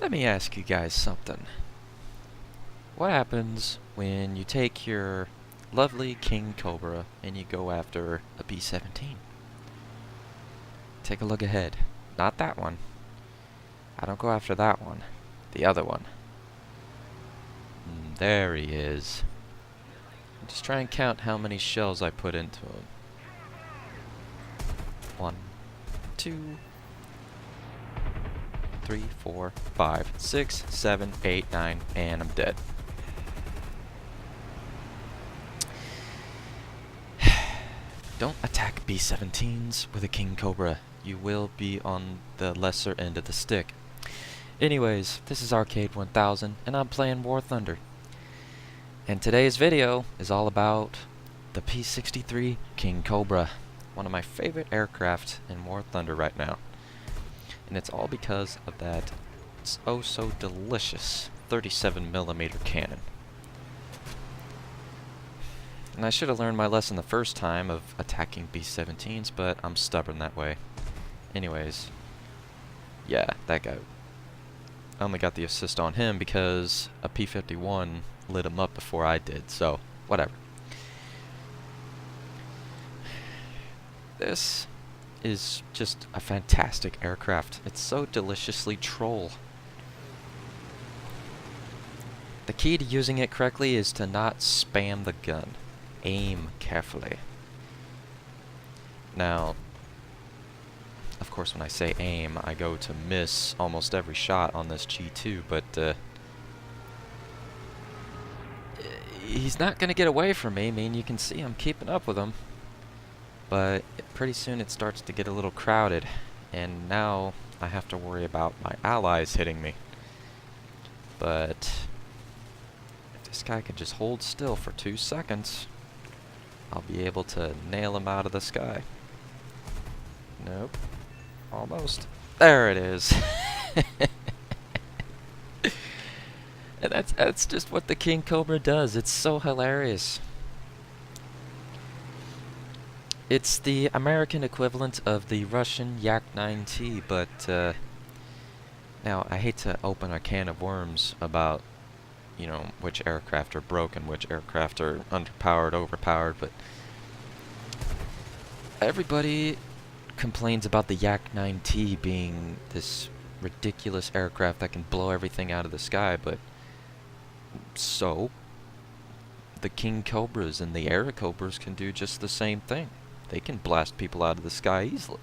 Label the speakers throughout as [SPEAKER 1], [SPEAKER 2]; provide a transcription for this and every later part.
[SPEAKER 1] Let me ask you guys something. What happens when you take your lovely Kingcobra and you go after a P17? Take a look ahead. Not that one. I don't go after that one. The other one. There he is. Just try and count how many shells I put into him. 1, 2, 3, 4, 5, 6, 7, 8, 9, and I'm dead. Don't attack B-17s with a Kingcobra. You will be on the lesser end of the stick. Anyways, this is Arcade 1000, and I'm playing War Thunder. And today's video is all about the P63 Kingcobra, one of my favorite aircraft in War Thunder right now. And it's all because of that oh so delicious 37mm cannon. And I should have learned my lesson the first time of attacking B-17s, but I'm stubborn that way. Anyways, yeah, that guy. I only got the assist on him because a P-51 lit him up before I did, so whatever. This is just a fantastic aircraft. It's so deliciously troll. The key to using it correctly is to not spam the gun. Aim carefully. Now, of course when I say aim, I go to miss almost every shot on this G2, but he's not going to get away from me. I mean, you can see I'm keeping up with him. But pretty soon it starts to get a little crowded, and now I have to worry about my allies hitting me. But if this guy could just hold still for 2 seconds, I'll be able to nail him out of the sky. Nope. Almost. There it is. And that's just what the Kingcobra does. It's so hilarious. It's the American equivalent of the Russian Yak-9T, but now I hate to open a can of worms about, you know, which aircraft are broken, which aircraft are underpowered, overpowered, but everybody complains about the Yak-9T being this ridiculous aircraft that can blow everything out of the sky, but so the Kingcobras and the Airacobras can do just the same thing. They can blast people out of the sky easily.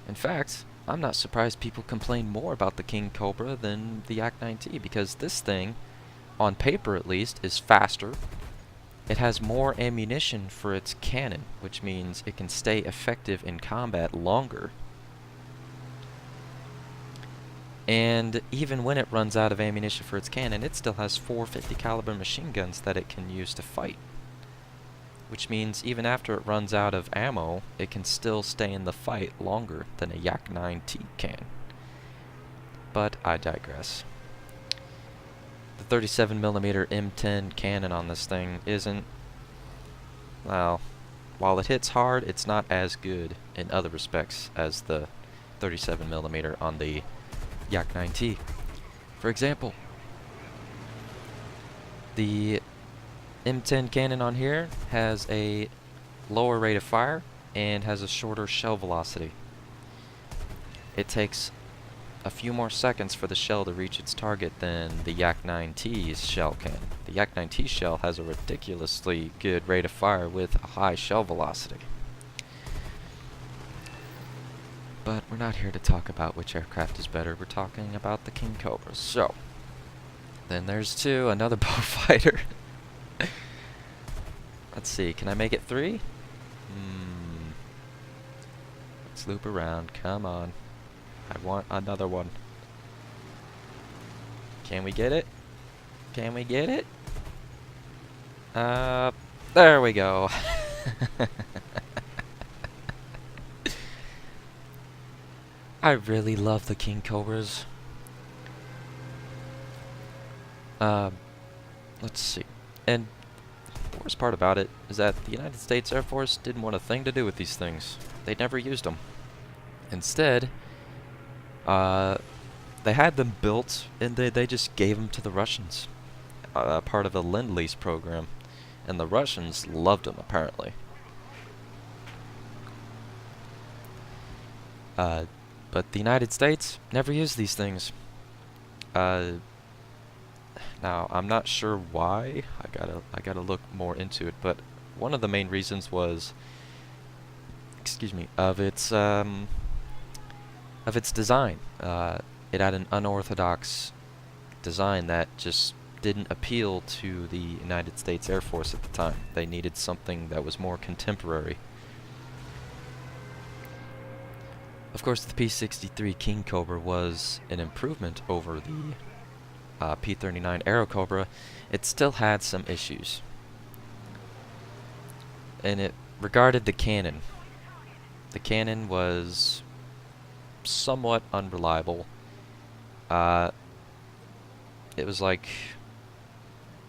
[SPEAKER 1] In fact, I'm not surprised people complain more about the Kingcobra than the Yak-9T, because this thing, on paper at least, is faster. It has more ammunition for its cannon, which means it can stay effective in combat longer. And even when it runs out of ammunition for its cannon, it still has 450 caliber machine guns that it can use to fight. Which means even after it runs out of ammo, it can still stay in the fight longer than a Yak-9T can. But I digress. The 37mm M10 cannon on this thing isn't, well, while it hits hard, it's not as good in other respects as the 37mm on the Yak-9T. For example, the M10 cannon on here has a lower rate of fire and has a shorter shell velocity. It takes a few more seconds for the shell to reach its target than the Yak-9T's shell can. The Yak-9T shell has a ridiculously good rate of fire with a high shell velocity. But we're not here to talk about which aircraft is better, we're talking about the Kingcobra. So, then there's two, another Beaufighter. Let's see, can I make it 3? Let's loop around, come on. I want another one. Can we get it? Can we get it? There we go. I really love the Kingcobras. Let's see. And the worst part about it is that the United States Air Force didn't want a thing to do with these things. They never used them. Instead, they had them built, and they just gave them to the Russians, part of a Lend-Lease program, and the Russians loved them apparently. But the United States never used these things. Now I'm not sure why. I gotta look more into it. But one of the main reasons was, excuse me, of its design. It had an unorthodox design that just didn't appeal to the United States Air Force at the time. They needed something that was more contemporary. Of course, the P63 Kingcobra was an improvement over the P39 Aerocobra. It still had some issues. And it regarded the cannon. The cannon was somewhat unreliable. It was like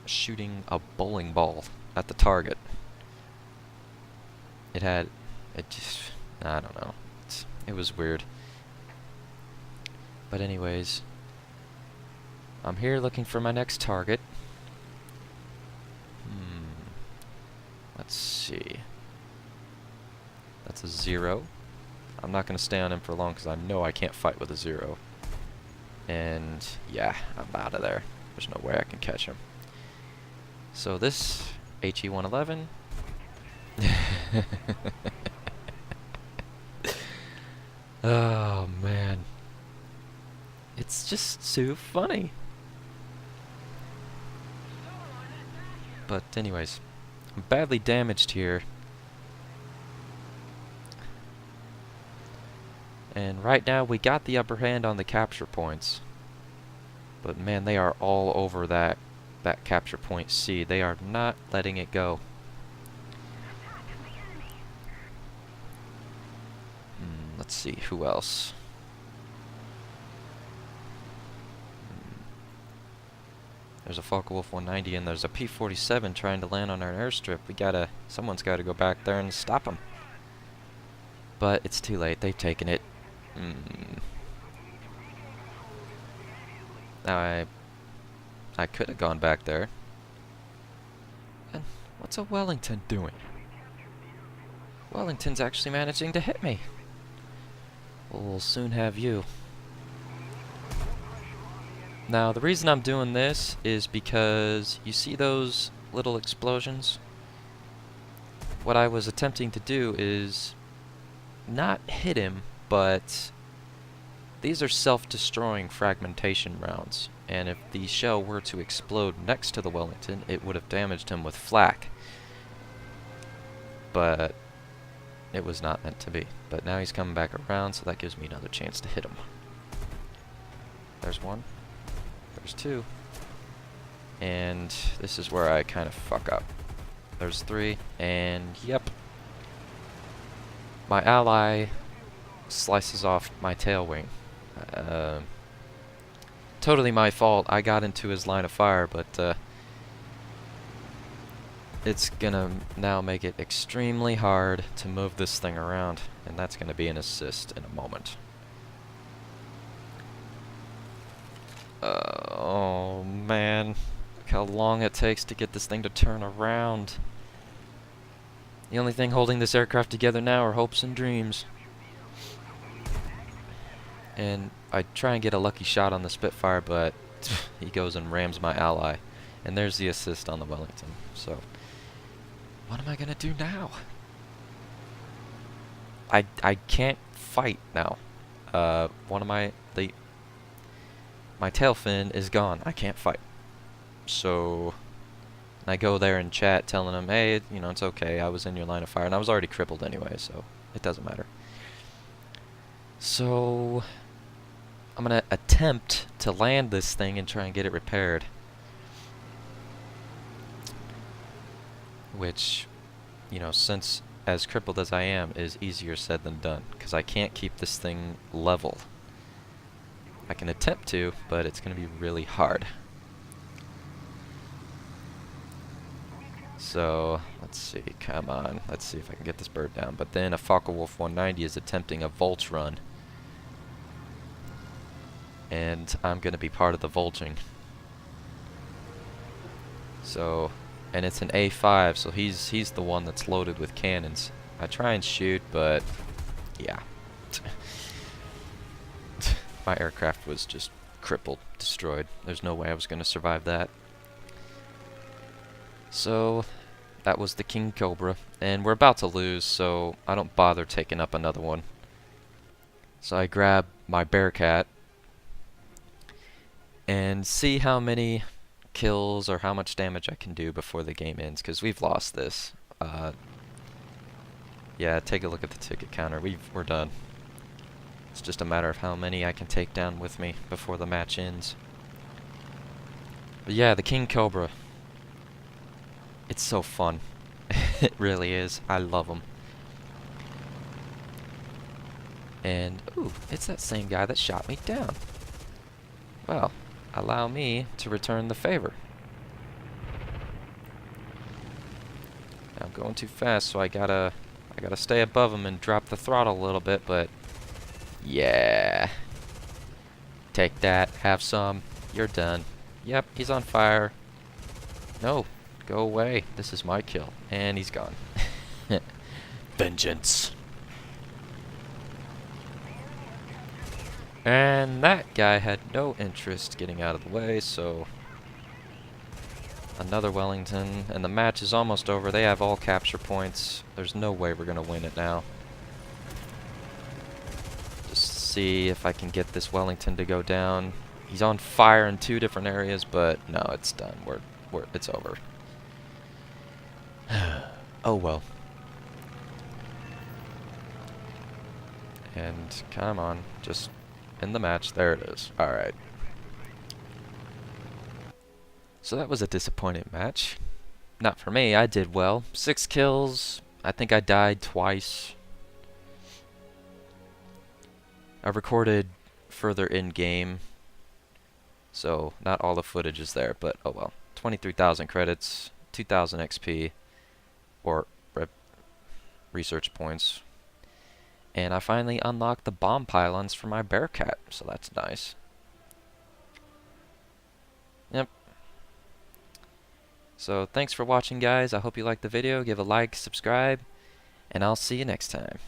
[SPEAKER 1] shooting a bowling ball at the target. It just, I don't know. It was weird. But anyways, I'm here looking for my next target. Let's see. That's a 0. I'm not going to stay on him for long because I know I can't fight with a 0. And yeah, I'm out of there. There's no way I can catch him. So this HE-111. Oh man. It's just so funny. But anyways, I'm badly damaged here. And right now we got the upper hand on the capture points. But man, they are all over that capture point C. They are not letting it go. Let's see, who else? There's a Focke-Wulf 190 and there's a P47 trying to land on our airstrip. Someone's gotta go back there and stop them. But it's too late, they've taken it. Now I could have gone back there. And what's a Wellington doing? Wellington's actually managing to hit me. We'll soon have you. Now, the reason I'm doing this is because you see those little explosions? What I was attempting to do is not hit him, but these are self-destroying fragmentation rounds, and if the shell were to explode next to the Wellington, it would have damaged him with flak. But it was not meant to be. But now he's coming back around, so that gives me another chance to hit him. There's one. There's two. And this is where I kind of fuck up. There's 3, and yep. My ally slices off my tail wing. Totally my fault. I got into his line of fire, but it's gonna now make it extremely hard to move this thing around, and that's gonna be an assist in a moment. Oh man, look how long it takes to get this thing to turn around. The only thing holding this aircraft together now are hopes and dreams. And I try and get a lucky shot on the Spitfire, but he goes and rams my ally. And there's the assist on the Wellington. So, what am I gonna do now? I can't fight now. My tail fin is gone. I can't fight. So I go there and chat, telling him, hey, you know, it's okay. I was in your line of fire, and I was already crippled anyway, so it doesn't matter. So I'm gonna attempt to land this thing and try and get it repaired. Which, you know, since as crippled as I am, is easier said than done, because I can't keep this thing level. I can attempt to, but it's going to be really hard. So, let's see, come on, let's see if I can get this bird down. But then a Focke-Wulf 190 is attempting a Volch run. and I'm gonna be part of the vulging. So, and it's an A5, so he's the one that's loaded with cannons. I try and shoot, but yeah. My aircraft was just crippled, destroyed. There's no way I was gonna survive that. So, that was the Kingcobra, and we're about to lose, so I don't bother taking up another one. So I grab my Bearcat and see how many kills or how much damage I can do before the game ends, because we've lost this. Yeah, take a look at the ticket counter. We're done. It's just a matter of how many I can take down with me before the match ends. But yeah, the Kingcobra. It's so fun. It really is. I love them. And, ooh, it's that same guy that shot me down. Well, allow me to return the favor. I'm going too fast, so I gotta stay above him and drop the throttle a little bit, but yeah. Take that, have some, you're done. Yep, he's on fire. No, go away. This is my kill. And he's gone. Vengeance. And that guy had no interest getting out of the way, so another Wellington, and the match is almost over. They have all capture points. There's no way we're gonna win it now. Just see if I can get this Wellington to go down. He's on fire in 2 different areas, but no, it's done. It's over. Oh well. And come on, just in the match. There it is. Alright. So that was a disappointing match. Not for me, I did well. 6 kills. I think I died twice. I recorded further in-game, so not all the footage is there, but oh well. 23,000 credits, 2,000 XP, or research points. And I finally unlocked the bomb pylons for my Bearcat, so that's nice. Yep. So thanks for watching, guys. I hope you liked the video. Give a like, subscribe, and I'll see you next time.